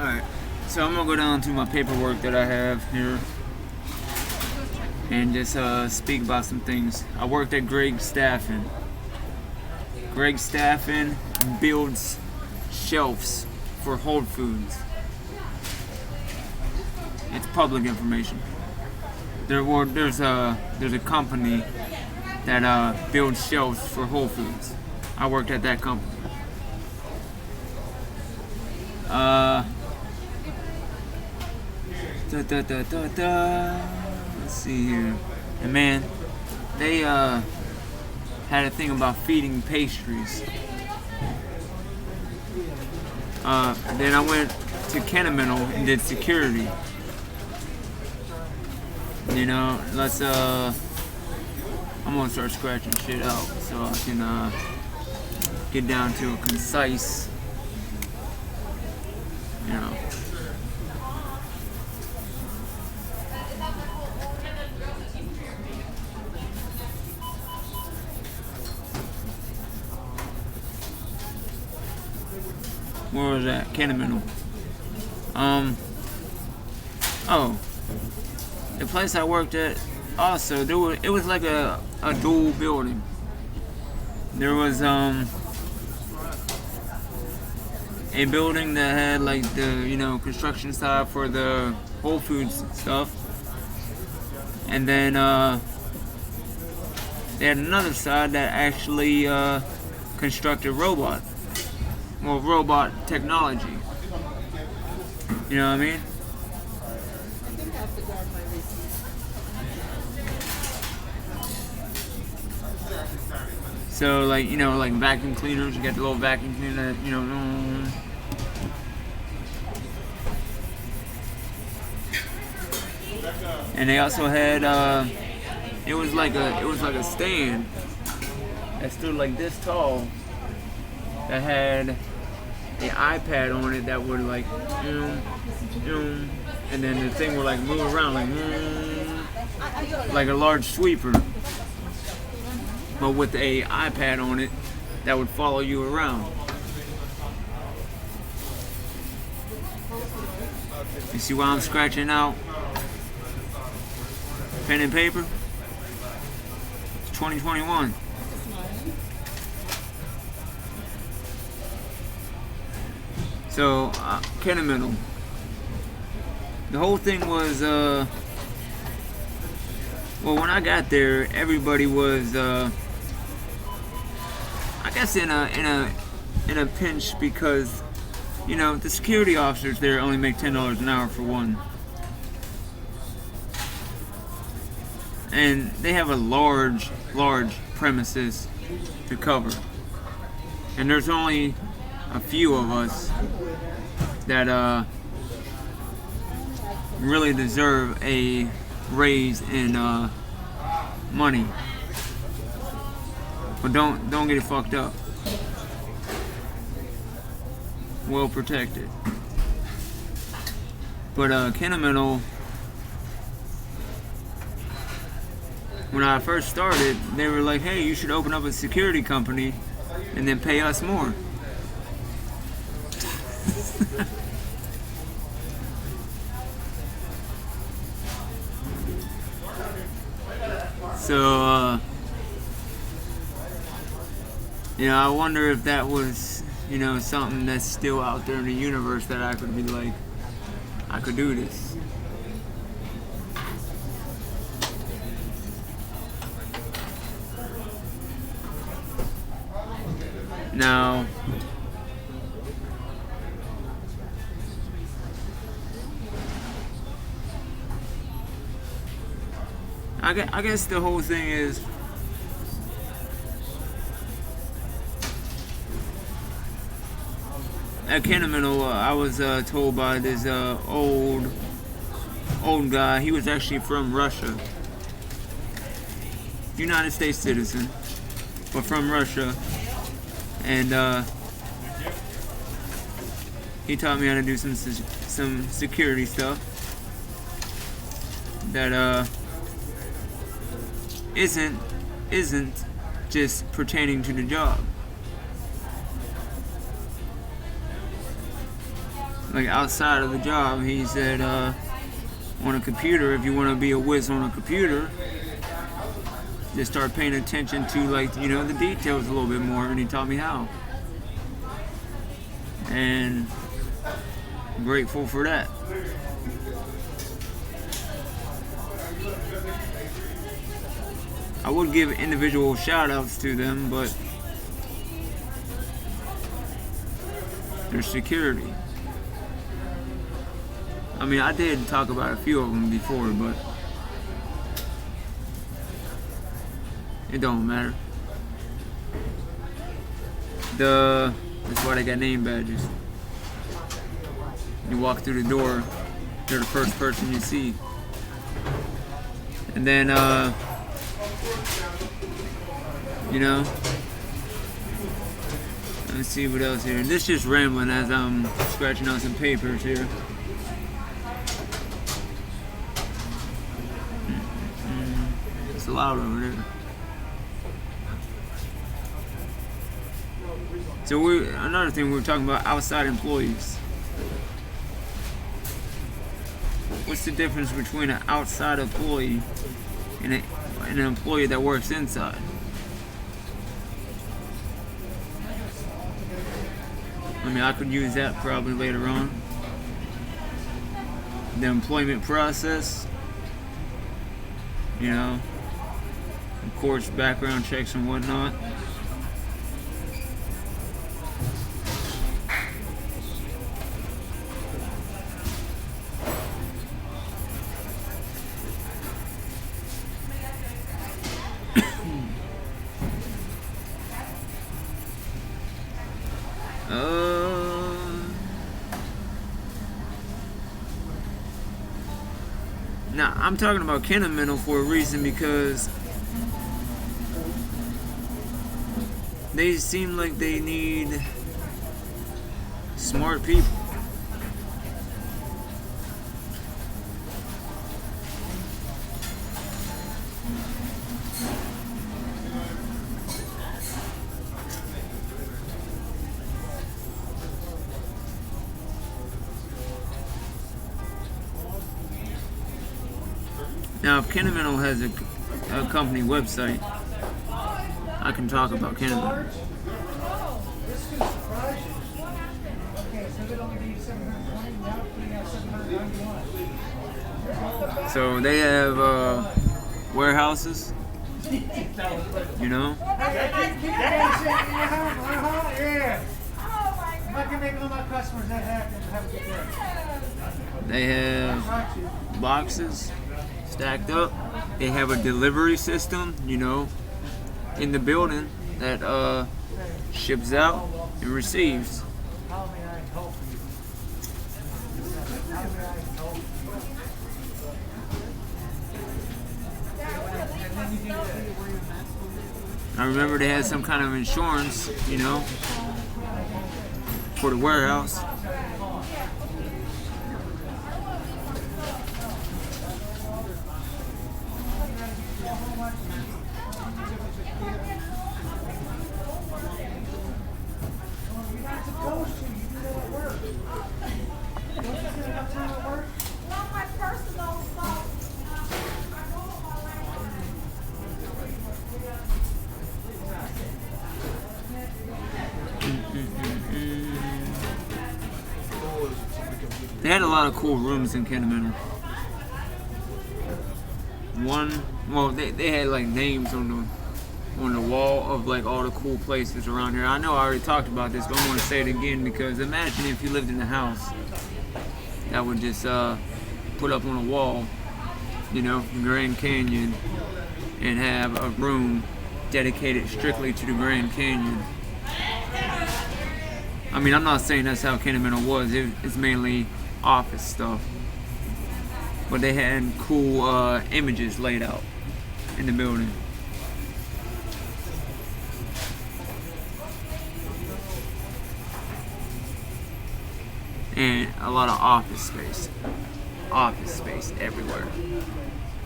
Alright, so I'm gonna go down to my paperwork that I have here and just speak about some things. I worked at Greg Staffing. Greg Staffing builds shelves for Whole Foods. It's public information. There's a company that builds shelves for Whole Foods. I worked at that company. Let's see here. And man, they had a thing about feeding pastries. Then I went to Kennametal and did security. You know, I'm gonna start scratching shit out so I can get down to a concise, you know. Where was that? Kennametal. Oh, the place I worked at also it was like a dual building. There was a building that had like the construction side for the Whole Foods stuff, and then they had another side that actually constructed robot technology. You know what I mean? So like vacuum cleaners, you got the little vacuum cleaner, and they also had it was like a stand that stood like this tall that had an iPad on it that would like and then the thing would like move around like a large sweeper, but with a iPad on it that would follow you around. You see why I'm scratching out pen and paper? It's 2021. So, Kennametal. The whole thing was, well, when I got there, everybody was, I guess in a pinch because, the security officers there only make $10 an hour for one, and they have a large premises to cover, and there's only a few of us that really deserve a raise in money. But don't get it fucked up. Well protected. But Kennametal, when I first started, they were like, hey, you should open up a security company and then pay us more. So, I wonder if that was, something that's still out there in the universe that I could be like, I could do this. Now, I guess the whole thing is, at Kennametal, I was told by this old guy. He was actually from Russia, United States citizen, but from Russia, and he taught me how to do some security stuff that isn't just pertaining to the job. like outside of the job, he said on a computer, if you want to be a whiz on a computer, just start paying attention to, like, you know, the details a little bit more, and he taught me how. And I'm grateful for that. I would give individual shout outs to them, but their security. I mean, I did talk about a few of them before, but it don't matter. That's why they got name badges. You walk through the door, they're the first person you see. And then, you know, let's see what else here. This is just rambling as I'm scratching out some papers here. It's loud over there. So another thing we were talking about, outside employees. What's the difference between an outside employee and an employee that works inside? I mean, I could use that probably later on. The employment process, you know, of course, background checks and whatnot. Now, I'm talking about Kennametal for a reason, because they seem like they need smart people. Now, if Kennametal has a company website, I can talk about Kennametal. So they have warehouses, you know. They have boxes stacked up. They have a delivery system, you know, in the building that ships out and receives. I remember they had some kind of insurance, you know, for the warehouse. They had a lot of cool rooms in Kennametal. They had like names on the wall of like all the cool places around here. I know I already talked about this, but I'm gonna say it again, because imagine if you lived in a house that would just put up on a wall, you know, Grand Canyon, and have a room dedicated strictly to the Grand Canyon. I mean, I'm not saying that's how Kennametal was. It's mainly office stuff, but they had cool images laid out in the building. And a lot of office space everywhere.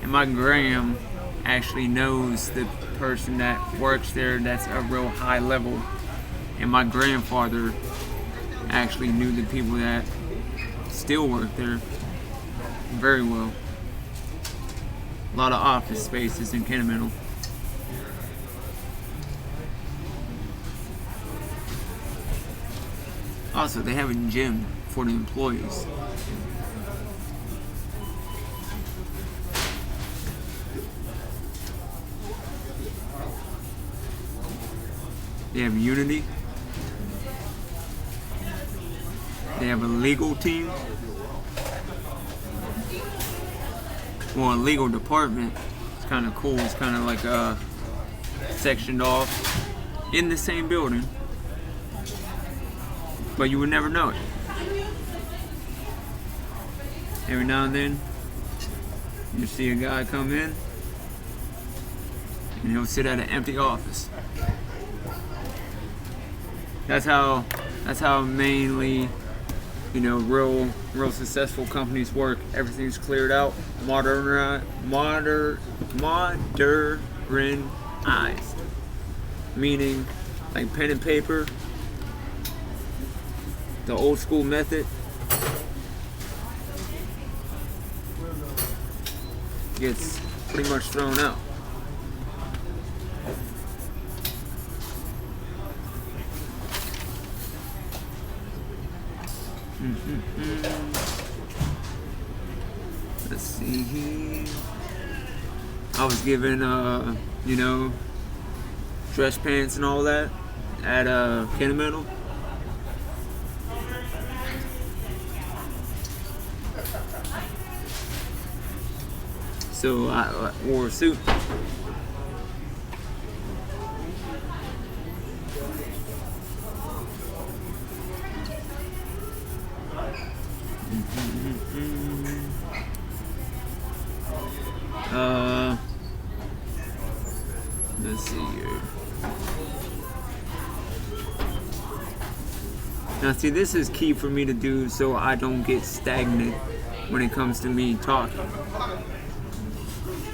And my gram actually knows the person that works there that's a real high level, and my grandfather actually knew the people that still work there very well. A lot of office spaces in Kennametal. Also, they have a gym for the employees. They have Unity. They have a legal team. Well, a legal department. It's kind of cool. It's kind of like sectioned off in the same building. But you would never know it. Every now and then, you see a guy come in, and he'll sit at an empty office. That's how mainly, real successful companies work. Everything's cleared out, modernized, meaning like pen and paper, the old school method gets pretty much thrown out. Let's see here. I was given, dress pants and all that at Kennametal. So I wore a suit. Let's see here. Now see, this is key for me to do so I don't get stagnant when it comes to me talking.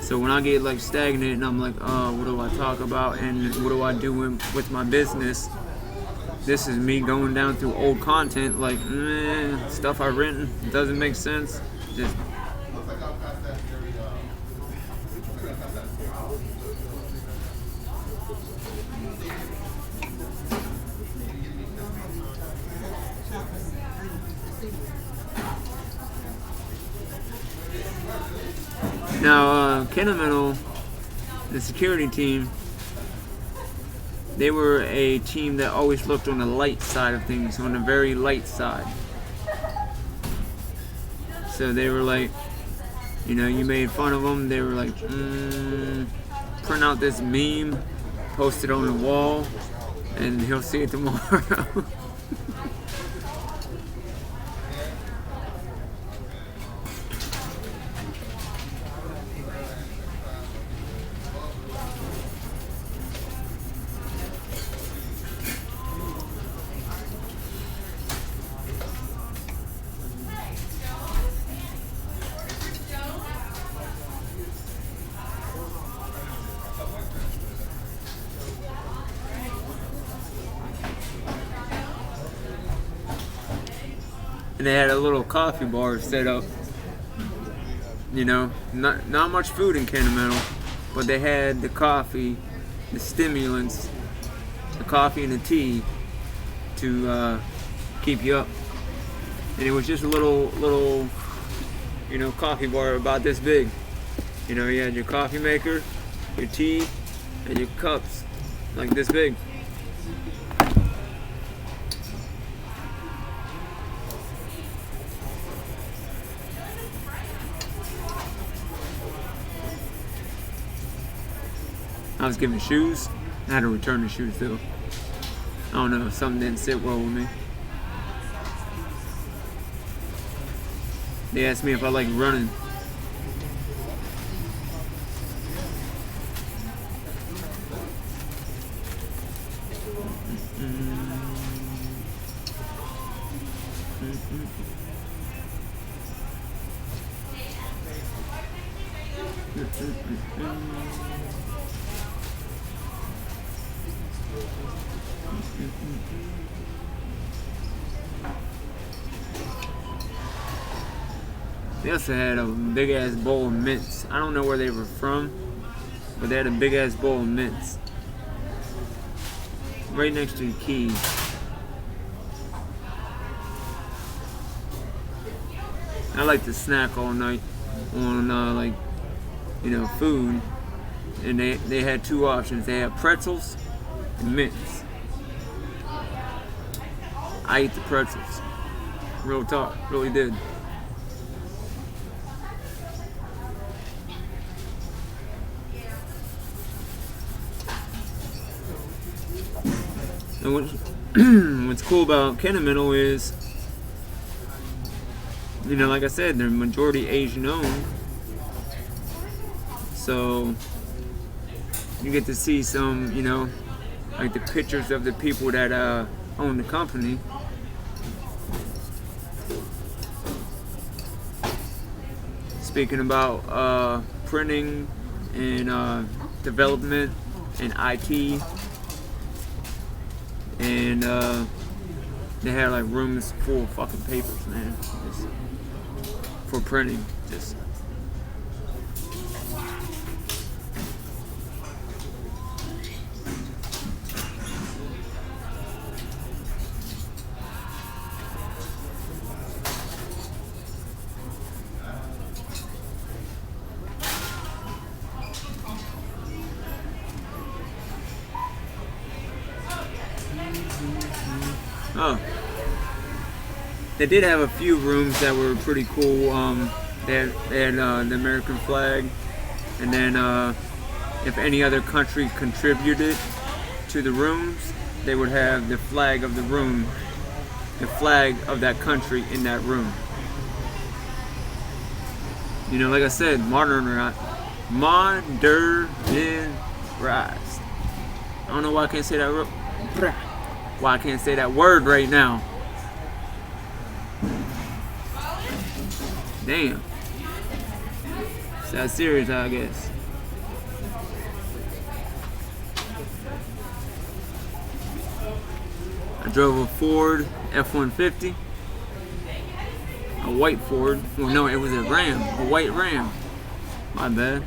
So when I get like stagnant and I'm like, oh, what do I talk about and what do I do with my business? This is me going down through old content, like stuff I've written doesn't make sense. Just now, Kennametal, the security team, they were a team that always looked on the light side of things, on the very light side. So they were like, you made fun of them. They were like, print out this meme, post it on the wall, and he'll see it tomorrow. And they had a little coffee bar set up. Not much food in Kennametal, but they had the coffee, the stimulants, the coffee and the tea to keep you up. And it was just a little, coffee bar about this big. You had your coffee maker, your tea, and your cups like this big. I was given shoes. I had to return the shoes though. I don't know, something didn't sit well with me. They asked me if I like running. They also had a big ass bowl of mints. I don't know where they were from, but they had a big ass bowl of mints right next to the keys. I like to snack all night on like, you know, food, and they had two options. They had pretzels and mints. I ate the pretzels. Real talk, really did. And what's cool about Kennametal is, you know, like I said, they're majority Asian owned. So you get to see some, you know, like the pictures of the people that own the company. Speaking about printing and development and IT. And they had like rooms full of fucking papers, man, just for printing. Just oh, they did have a few rooms that were pretty cool. They had the American flag, and then if any other country contributed to the rooms, they would have the flag of the room, the flag of that country in that room. You know, like I said, modernized. I don't know why I can't say that. Why I can't say that word right now. Damn. It's that serious, I guess. I drove a Ford F-150. A white Ford. Well, no, it was a Ram. A white Ram. My bad.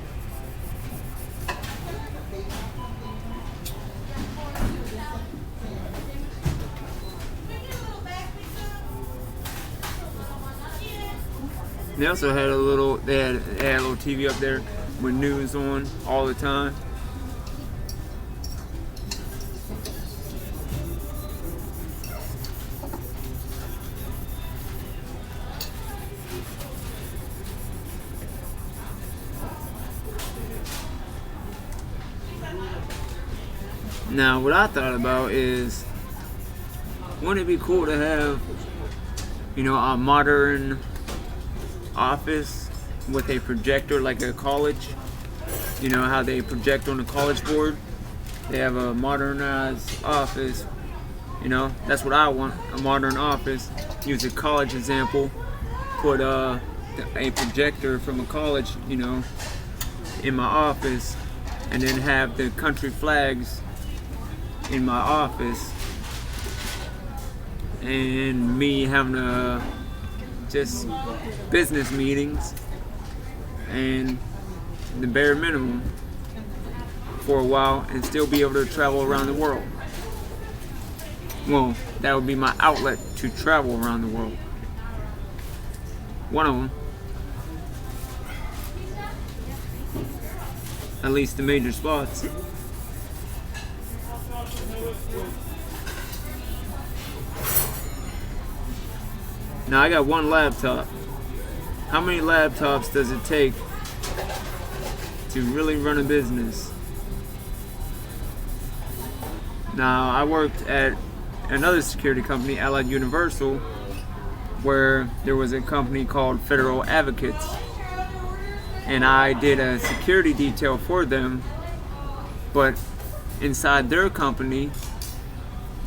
They also had they had a little TV up there with news on all the time. Now, what I thought about is, wouldn't it be cool to have, you know, a modern office with a projector like a college? You know how they project on the college board? They have a modernized office. You know, that's what I want, a modern office. Use a college example. Put a projector from a college, you know, in my office, and then have the country flags in my office, and me having just business meetings and the bare minimum for a while, and still be able to travel around the world. Well, that would be my outlet to travel around the world. One of them. At least the major spots. Now I got one laptop. How many laptops does it take to really run a business? Now, I worked at another security company, Allied Universal, where there was a company called Federal Advocates, and I did a security detail for them. But inside their company,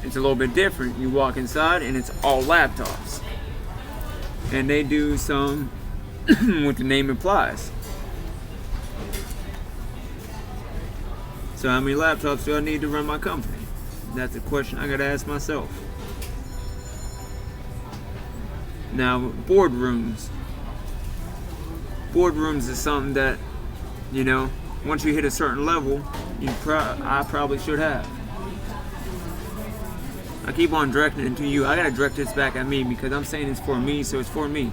it's a little bit different. You walk inside and it's all laptops, and they do some what the name implies. So how many laptops do I need to run my company? That's a question I gotta ask myself. Now, boardrooms. boardrooms is something that, you know, once you hit a certain level, I probably should have. I keep on directing it to you. I gotta direct this back at me because I'm saying it's for me, so it's for me.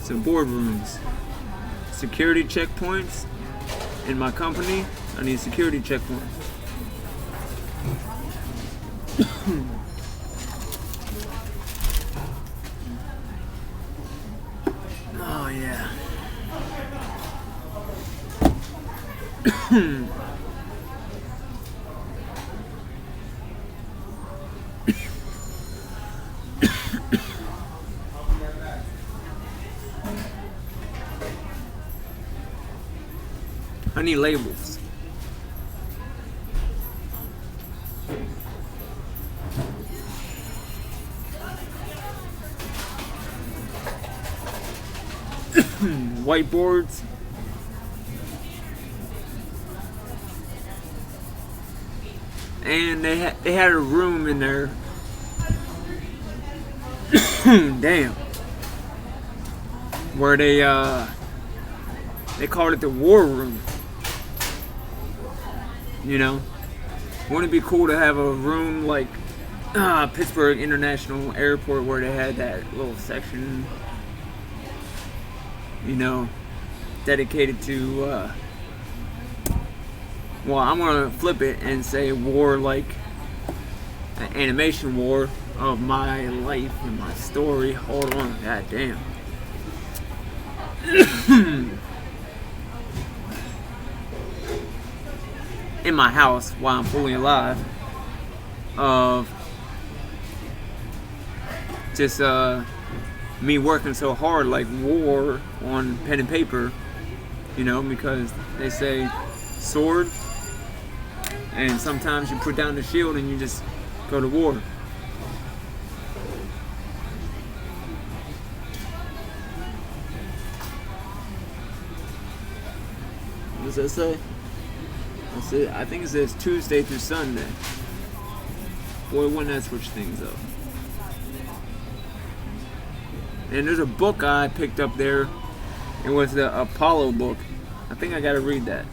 So boardrooms, security checkpoints in my company. I need security checkpoints. Oh yeah. I need labels. Whiteboards. And they had a room in there. Damn. Where they called it the war room. You know, wouldn't it be cool to have a room like Pittsburgh International Airport where they had that little section, you know, dedicated to well, I'm gonna flip it and say war, like an animation war of my life and my story. Hold on, god damn. In my house while I'm fully alive, of just me working so hard, like war on pen and paper, you know, because they say sword, and sometimes you put down the shield and you just go to war. What does that say? I think it says Tuesday through Sunday. Boy, wouldn't that switch things up. And there's a book I picked up there. It was the Apollo book. I think I gotta read that.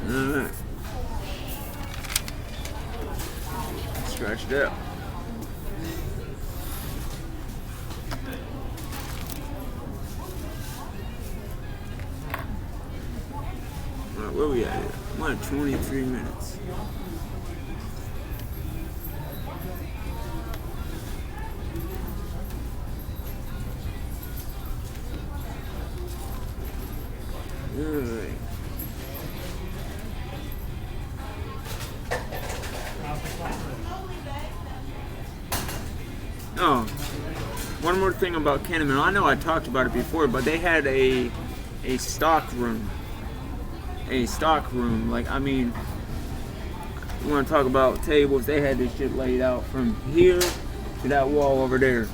Alright. Scratch it out. Alright, where we at here? I'm at 23 minutes. Alright. Oh, one more thing about Kennametal. I know I talked about it before, but they had a stock room. A stock room. Like, I mean, you want to talk about tables? They had this shit laid out from here to that wall over there.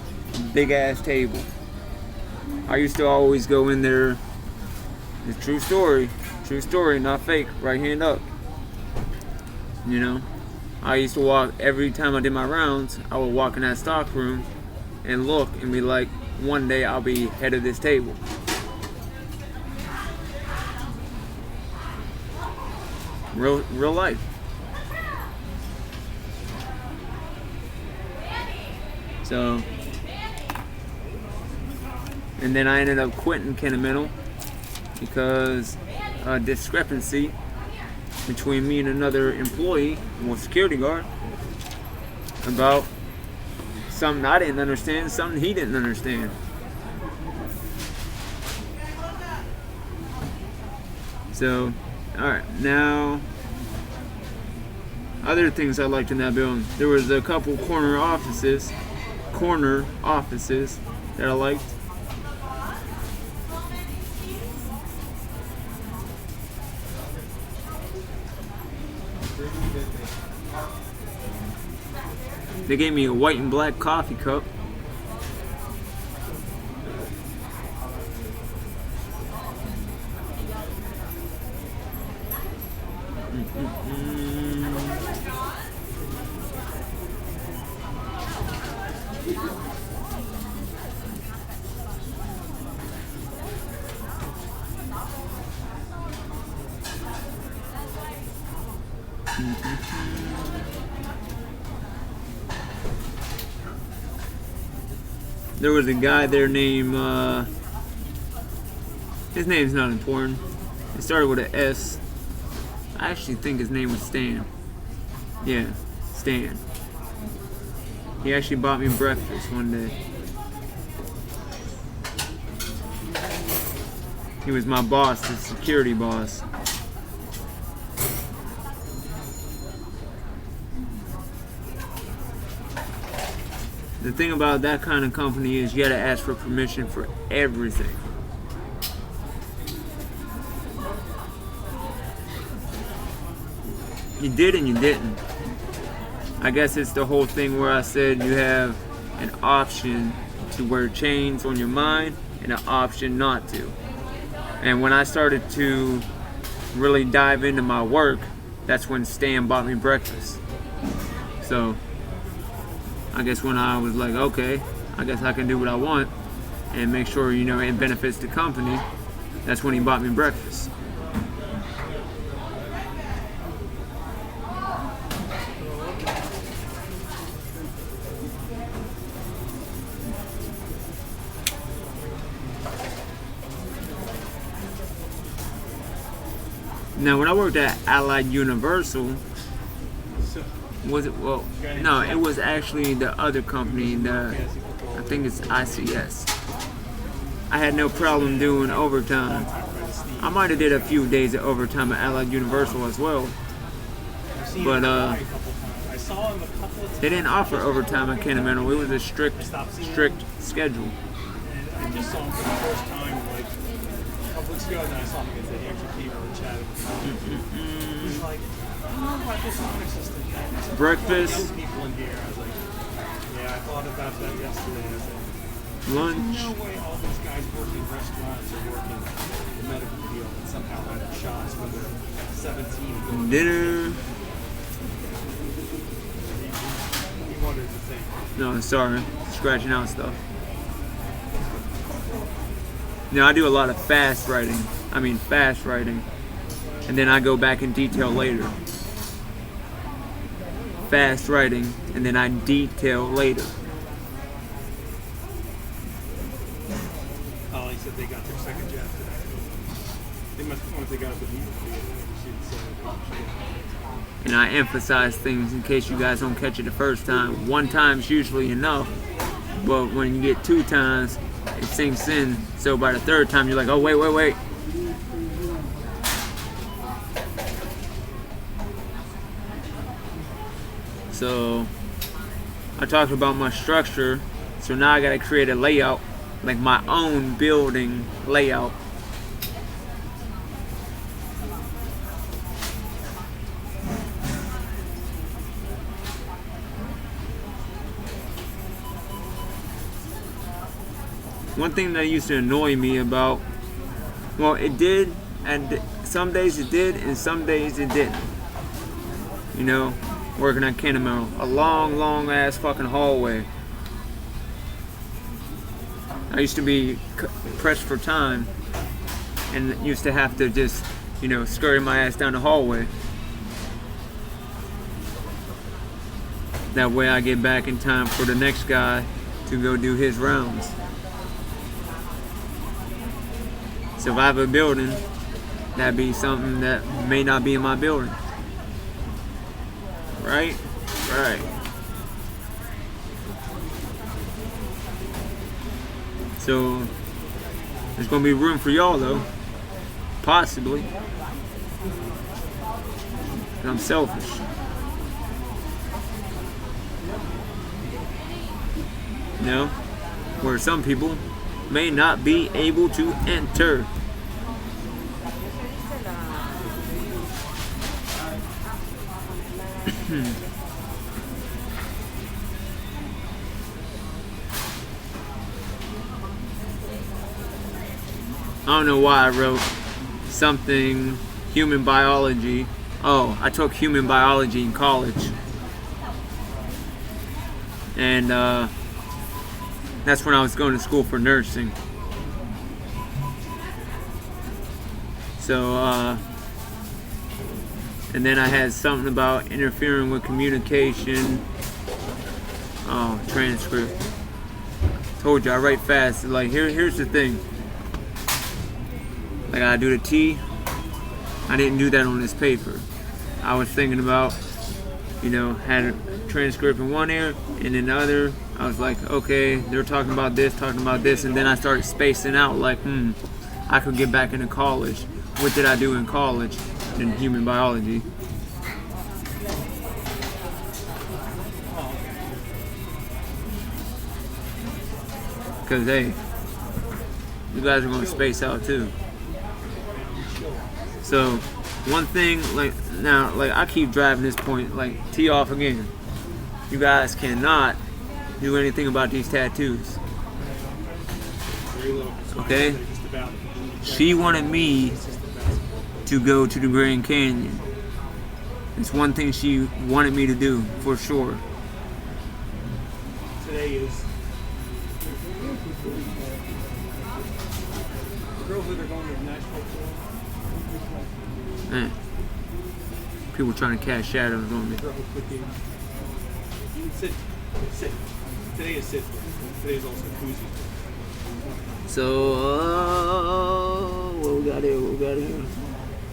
Big ass table. I used to always go in there. It's true story, not fake. Right hand up. You know, I used to walk every time I did my rounds. I would walk in that stock room and look and be like, one day I'll be head of this table. Real life. So, and then I ended up quitting Kennametal because a discrepancy between me and another employee, well, security guard, about something I didn't understand, something he didn't understand. So, alright, now, other things I liked in that building. There was a couple corner offices that I liked. They gave me a white and black coffee cup. There was a guy there named, his name's not important. It started with an S. I actually think his name was Stan. Yeah, Stan. He actually bought me breakfast one day. He was my boss, the security boss. The thing about that kind of company is you gotta ask for permission for everything. You did and you didn't. I guess it's the whole thing where I said you have an option to wear chains on your mind and an option not to. And when I started to really dive into my work, that's when Stan bought me breakfast. So I guess when I was like, okay, I guess I can do what I want and make sure, you know, it benefits the company, that's when he bought me breakfast. Now, when I worked at Allied Universal, was it, well, no, it was actually the other company, I think it's ICS. I had no problem doing overtime. I might have did a few days of overtime at Allied Universal as well. But they didn't offer overtime at Kennametal. It was a strict schedule. I just saw him for the first time like a couple weeks ago, and then I saw him against the Hampshire People and chatted with him. He was like, I don't know about this honor system. Breakfast. Young people in here. I was like, yeah, I thought about that yesterday. I said, Lunch. there's no way all these guys working restaurants or working the medical field and somehow have shots when they're 17. Dinner. He wondered the thing. No, sorry. Scratching out stuff. Now, I do a lot of fast writing. And then I go back in detail later. Fast writing, and then I detail later. Oh, he said they got their second jab today. They must have, once they got up the meeting, And I emphasize things in case you guys don't catch it the first time. One time's usually enough, but when you get 2 times, it sinks in. So by the 3rd time, you're like, oh, wait. So I talked about my structure. So now I got to create a layout, like my own building layout. One thing that used to annoy me about, well, it did, and some days it did, and some days it didn't. You know, working at Kennametal, a long ass fucking hallway. I used to be pressed for time, and used to have to just, you know, scurry my ass down the hallway. That way I get back in time for the next guy to go do his rounds. So if I have a building, that'd be something that may not be in my building. Right? Right. So there's gonna be room for y'all though. Possibly. And I'm selfish. You know? Where some people may not be able to enter. I don't know why I wrote something human biology. Oh, I took human biology in college. And that's when I was going to school for nursing. So And then I had something about interfering with communication. Oh, transcript. Told you I write fast. Like here's the thing. Like I do the T. I didn't do that on this paper. I was thinking about, you know, had a transcript in one ear and in the other. I was like, okay, they're talking about this, and then I started spacing out like, I could get back into college. What did I do in college? In human biology. Because, hey, you guys are going to space out too. So, one thing, like, now, like, I keep driving this point, like, tee off again. You guys cannot do anything about these tattoos. Okay? She wanted me to go to the Grand Canyon. It's one thing she wanted me to do, for sure. Today is the girls that are going to Nashville. Man, people trying to cast shadows on me. Sit. Today is sit. Today is also koozie. So, what we got here?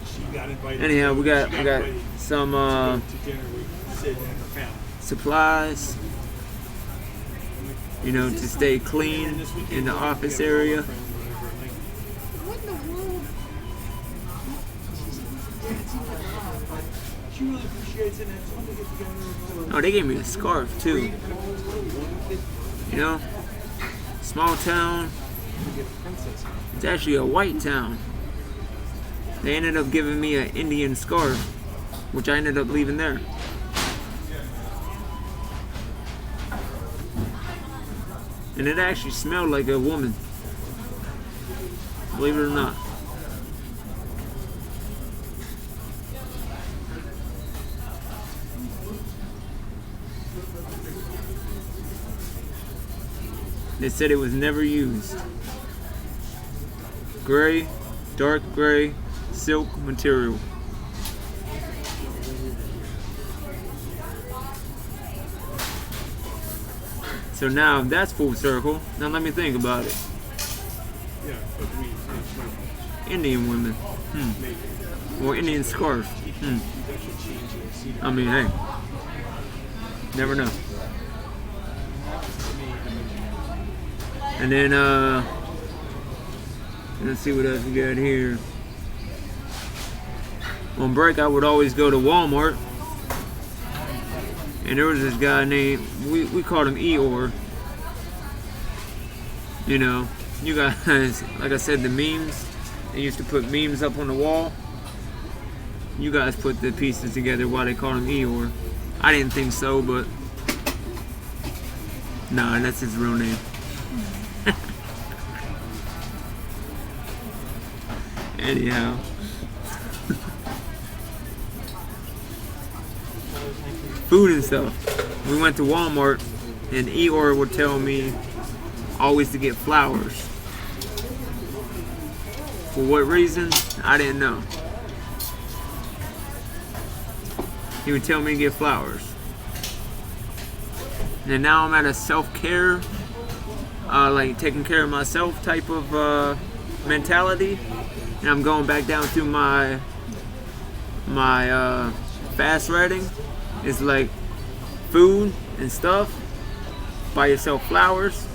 She got invited. Anyhow, we got some to dinner with Sid and her family. supplies, you know, to stay clean in the office area. What in the world? She really appreciates it, and it's fun to get together. Oh, they gave me a scarf too. You know, small town. It's actually a white town. They ended up giving me an Indian scarf, which I ended up leaving there. And it actually smelled like a woman. Believe it or not. They said it was never used. Gray, dark gray, silk material. So now that's full circle. Now let me think about it. Yeah, but Indian women. Or Indian scarf. I mean, hey. Never know. And then, let's see what else we got here. On break, I would always go to Walmart. And there was this guy named, we called him Eeyore. You know, you guys, like I said, the memes. They used to put memes up on the wall. You guys put the pieces together why they called him Eeyore. I didn't think so, but nah, that's his real name. Anyhow. Food and stuff. We went to Walmart and Eeyore would tell me always to get flowers. For what reason? I didn't know. He would tell me to get flowers. And now I'm at a self-care, like taking care of myself type of mentality. And I'm going back down to my fast writing. It's like food and stuff. Buy yourself flowers.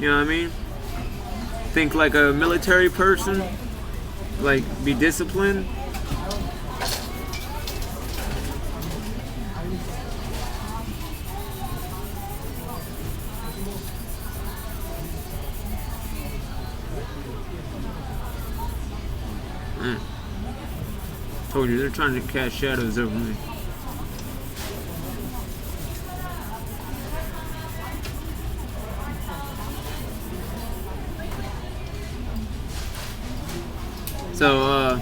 You know what I mean? Think like a military person. Like, be disciplined. Told you, they're trying to cast shadows over me. So,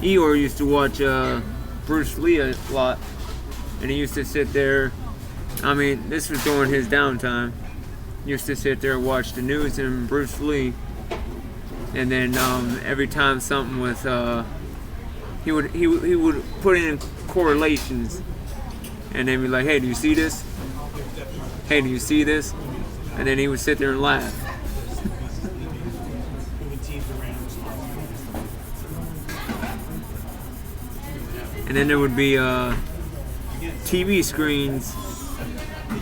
Eeyore used to watch Bruce Lee a lot, and he used to sit there. I mean, this was during his downtime. He used to sit there and watch the news and Bruce Lee, and then every time something was, he would put in correlations, and then be like, "Hey, do you see this? Hey, do you see this?" And then he would sit there and laugh. And then there would be TV screens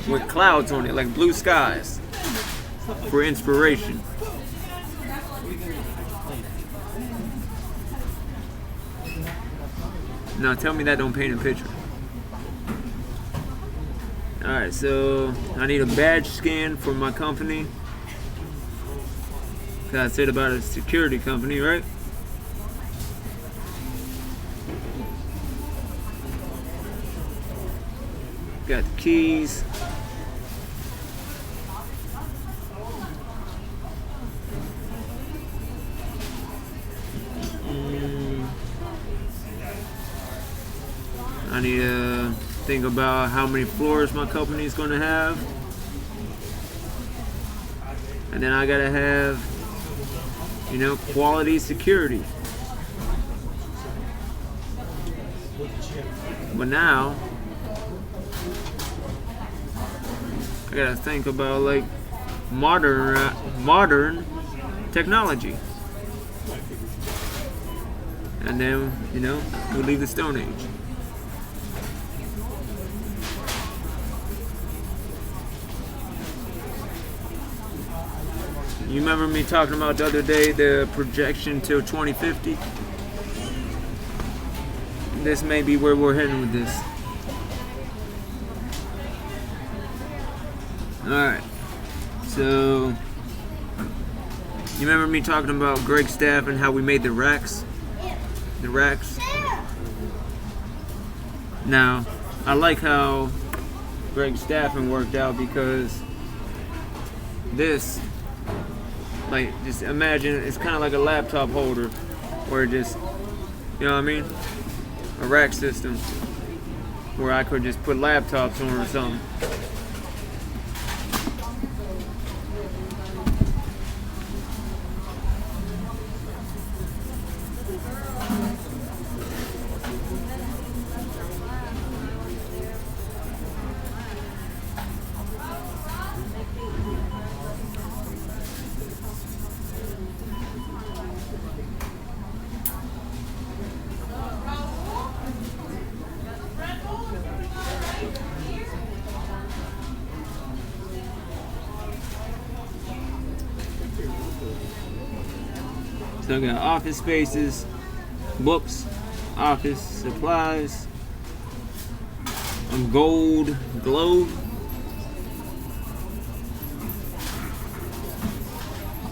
with clouds on it, like blue skies, for inspiration. Now tell me that don't paint a picture. Alright, so I need a badge scan for my company. Cause I said about a security company, right? Got the keys. I need to think about how many floors my company is going to have. And then I got to have, quality security. But now, I got to think about like modern technology. And then, we'll leave the Stone Age. You remember me talking about the other day the projection till 2050? This may be where we're heading with this. Alright. So, you remember me talking about Greg Staff and how we made the racks? The racks? Now, I like how Greg Staffing worked out because this, like, just imagine it's kind of like a laptop holder where it just, you know what I mean? A rack system where I could just put laptops on or something. So I got office spaces, books, office supplies, a gold globe.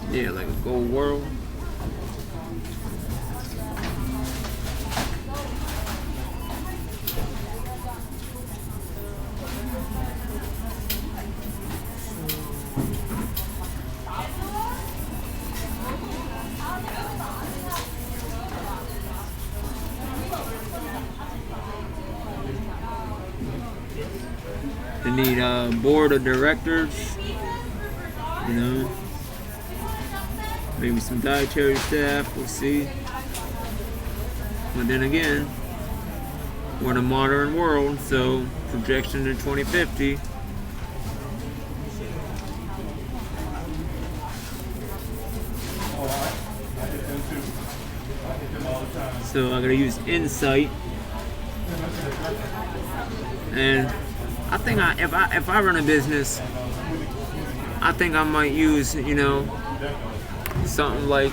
Yeah, like a gold world. They need a board of directors, maybe some dietary staff, we'll see. But then again, we're in a modern world, so projection to 2050. So I gotta use insight, and I think if I run a business, I think I might use something like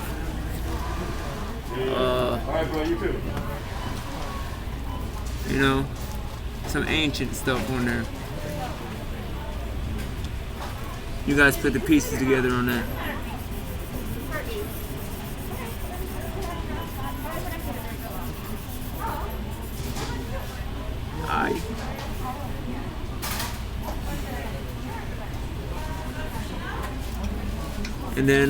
some ancient stuff on there. You guys put the pieces together on that. Aye. And then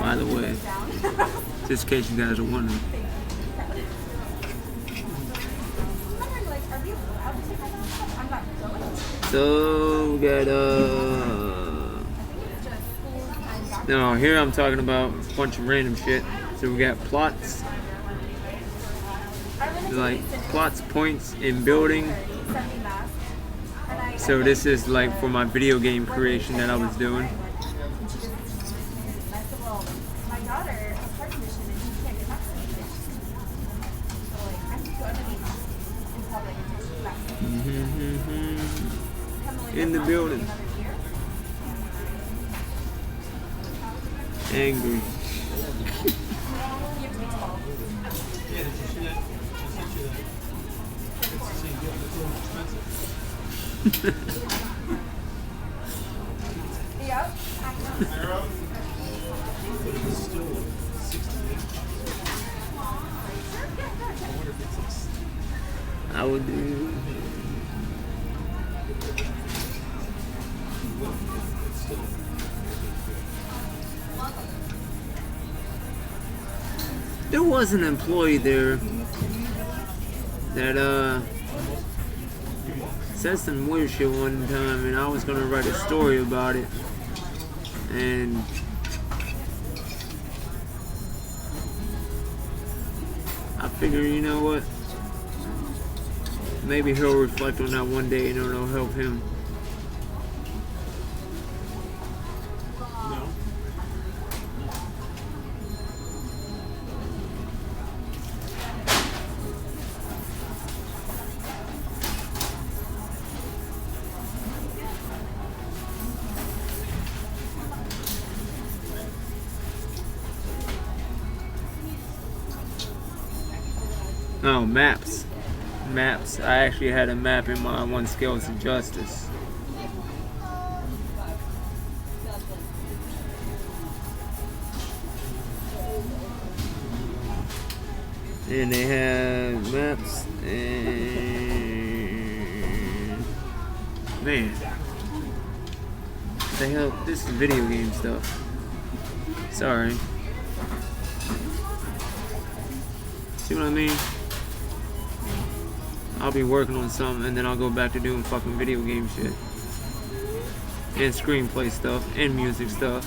By the way, just in case you guys are wondering. So we got no, here I'm talking about a bunch of random shit. So we got plots, like plots, points in building. So this is like for my video game creation that I was doing. In the building. Angry. I would do. There was an employee there that said some weird shit one time, and I was gonna write a story about it, and I figure, you know what, maybe he'll reflect on that one day and it'll help him. Oh, maps. Maps. I actually had a map in my one Scales of Justice. And they have maps and man. What the hell? This is video game stuff. Sorry. See what I mean? I'll be working on something and then I'll go back to doing fucking video game shit. And screenplay stuff and music stuff.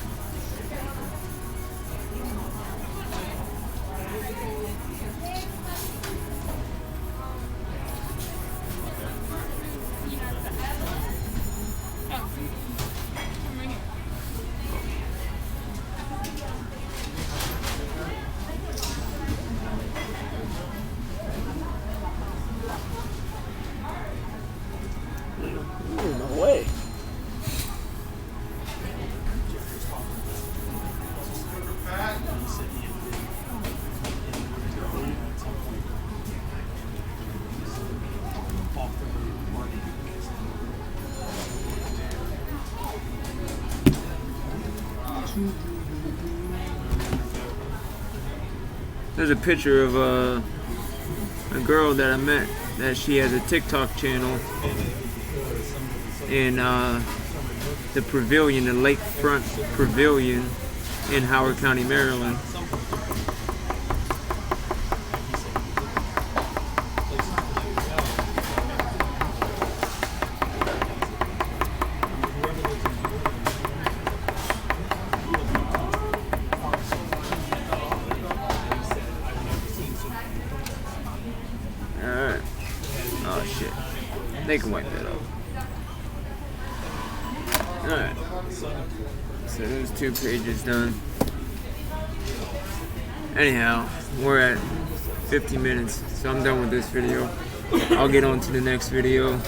No way. There's a picture of a girl that I met that she has a TikTok channel in the Pavilion, the Lakefront Pavilion in Howard County, Maryland. Alright. Oh shit. They can wipe that up. Alright. So there's 2 pages done. Anyhow, we're at 50 minutes, so I'm done with this video. I'll get on to the next video,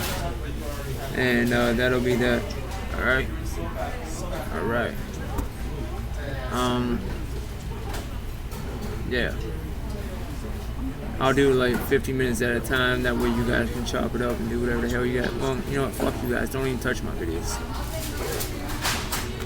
and that'll be that. Alright? Alright. Yeah. I'll do like 50 minutes at a time, that way you guys can chop it up and do whatever the hell you got. Well, you know what, fuck you guys, don't even touch my videos.